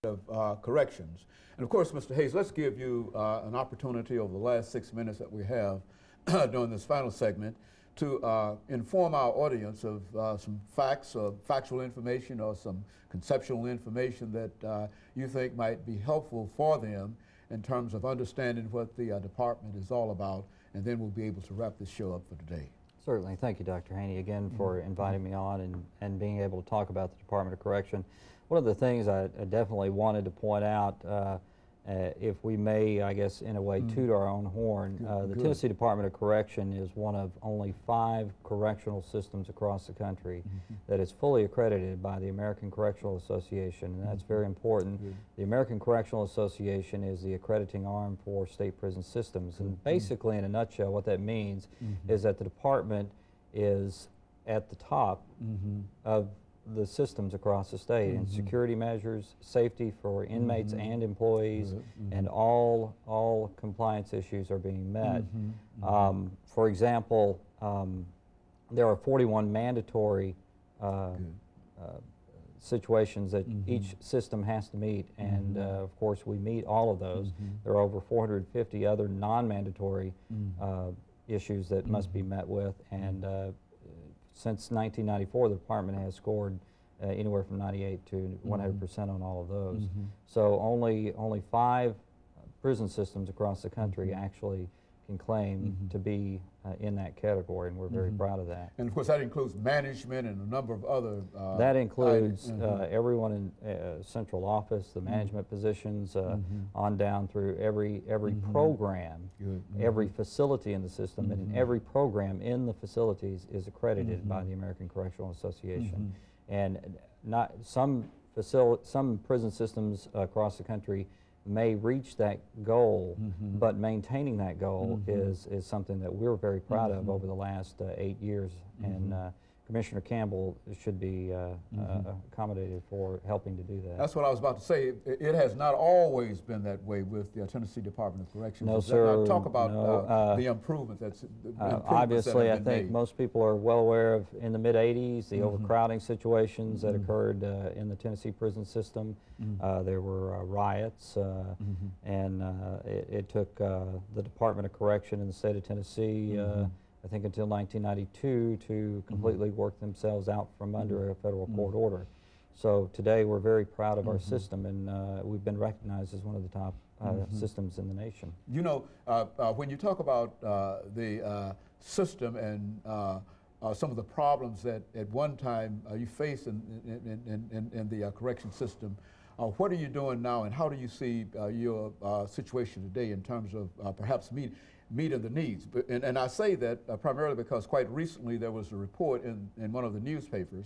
of Corrections. And of course, Mr. Hayes, let's give you an opportunity over the last 6 minutes that we have during this final segment to inform our audience of some facts, factual information, or some conceptual information that you think might be helpful for them in terms of understanding what the department is all about, and then we'll be able to wrap this show up for today. Certainly. Thank you, Dr. Haney, again for inviting me on and being able to talk about the Department of Correction. One of the things I definitely wanted to point out, if we may, I guess, in a way, toot our own horn, the Tennessee Department of Correction is one of only 5 correctional systems across the country that is fully accredited by the American Correctional Association, and that's very important. The American Correctional Association is the accrediting arm for state prison systems, and basically, in a nutshell, what that means is that the department is at the top of the systems across the state, and security measures, safety for inmates and employees, and all compliance issues are being met. For example, there are 41 mandatory situations that each system has to meet, and of course we meet all of those. There are over 450 other non-mandatory issues that must be met with, and since 1994, the department has scored anywhere from 98 to 100% on all of those. So only 5 prison systems across the country actually can claim to be in that category, and we're very proud of that. And of course that includes management and a number of other that includes everyone in central office, the management positions, on down through every program, every facility in the system, and every program in the facilities is accredited by the American Correctional Association. And not some prison systems across the country may reach that goal, but maintaining that goal is something that we're very proud of over the last 8 years, and Commissioner Campbell should be accommodated for helping to do that. That's what I was about to say. It has not always been that way with the Tennessee Department of Corrections. No, sir. Now, talk about the improvement that's obviously, I think most people are well aware of, in the mid-'80s, the overcrowding situations that occurred in the Tennessee prison system. There were riots, and it took the Department of Correction in the state of Tennessee I think until 1992 to completely work themselves out from under a federal court order. So today we're very proud of our system, and we've been recognized as one of the top systems in the nation. You know, when you talk about the system and some of the problems that at one time you faced in the correction system, what are you doing now, and how do you see your situation today in terms of perhaps meeting the needs? And I say that primarily because quite recently there was a report in one of the newspapers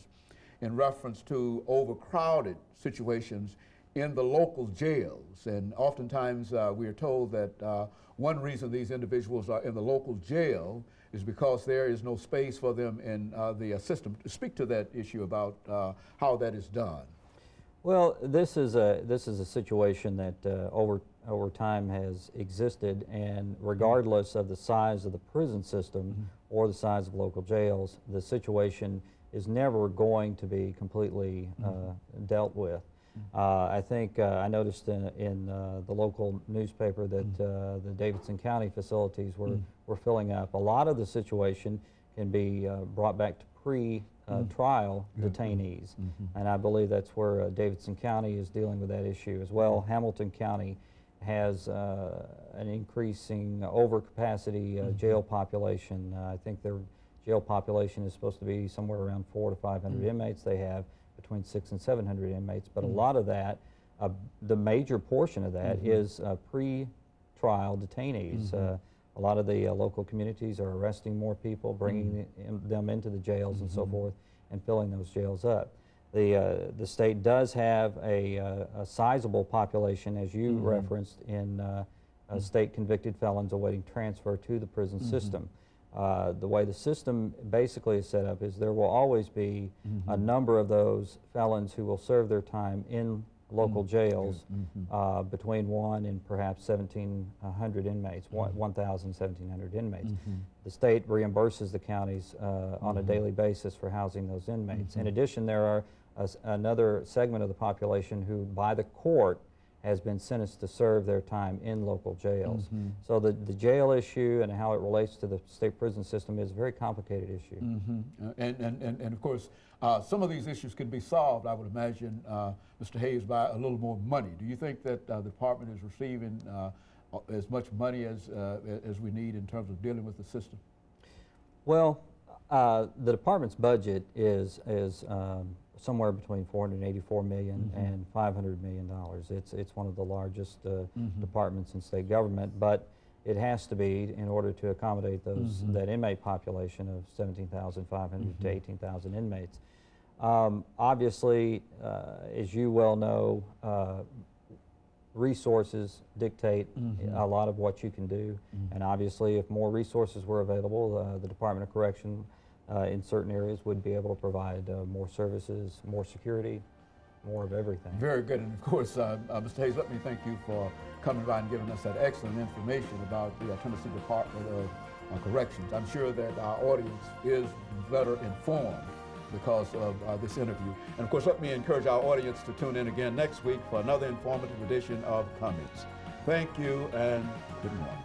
in reference to overcrowded situations in the local jails. And oftentimes we are told that one reason these individuals are in the local jail is because there is no space for them in the system. Speak to that issue about how that is done. Well, this is a situation that over time has existed, and regardless of the size of the prison system or the size of local jails, the situation is never going to be completely dealt with. I think I noticed in the local newspaper that the Davidson County facilities were filling up. A lot of the situation can be brought back to pre-trial detainees, and I believe that's where Davidson County is dealing with that issue as well. Hamilton County has an increasing overcapacity jail population. I think their jail population is supposed to be somewhere around 400 to 500 inmates. They have between 600 and 700 inmates, but a lot of that, the major portion of that is pre-trial detainees. A lot of the local communities are arresting more people, bringing them into the jails and so forth, and filling those jails up. The state does have a sizable population, as you referenced, in state convicted felons awaiting transfer to the prison system. The way the system basically is set up is there will always be a number of those felons who will serve their time in local jails, between 1 and perhaps 1,700 inmates, 1,000, 1,700 inmates. The state reimburses the counties on a daily basis for housing those inmates. In addition, there are another segment of the population who, by the court, has been sentenced to serve their time in local jails. So the jail issue and how it relates to the state prison system is a very complicated issue. And of course, some of these issues can be solved, I would imagine, Mr. Hayes, by a little more money. Do you think that the department is receiving as much money as we need in terms of dealing with the system? Well, the department's budget is somewhere between $484 million and $500 million. It's one of the largest departments in state government, but it has to be in order to accommodate those that inmate population of 17,500 to 18,000 inmates. Obviously, as you well know, resources dictate a lot of what you can do, and obviously if more resources were available, the Department of Correction in certain areas would be able to provide more services, more security, more of everything. Very good. And of course, Mr. Hayes, let me thank you for coming by and giving us that excellent information about the Tennessee Department of Corrections. I'm sure that our audience is better informed because of this interview. And of course, let me encourage our audience to tune in again next week for another informative edition of Comments. Thank you and good morning.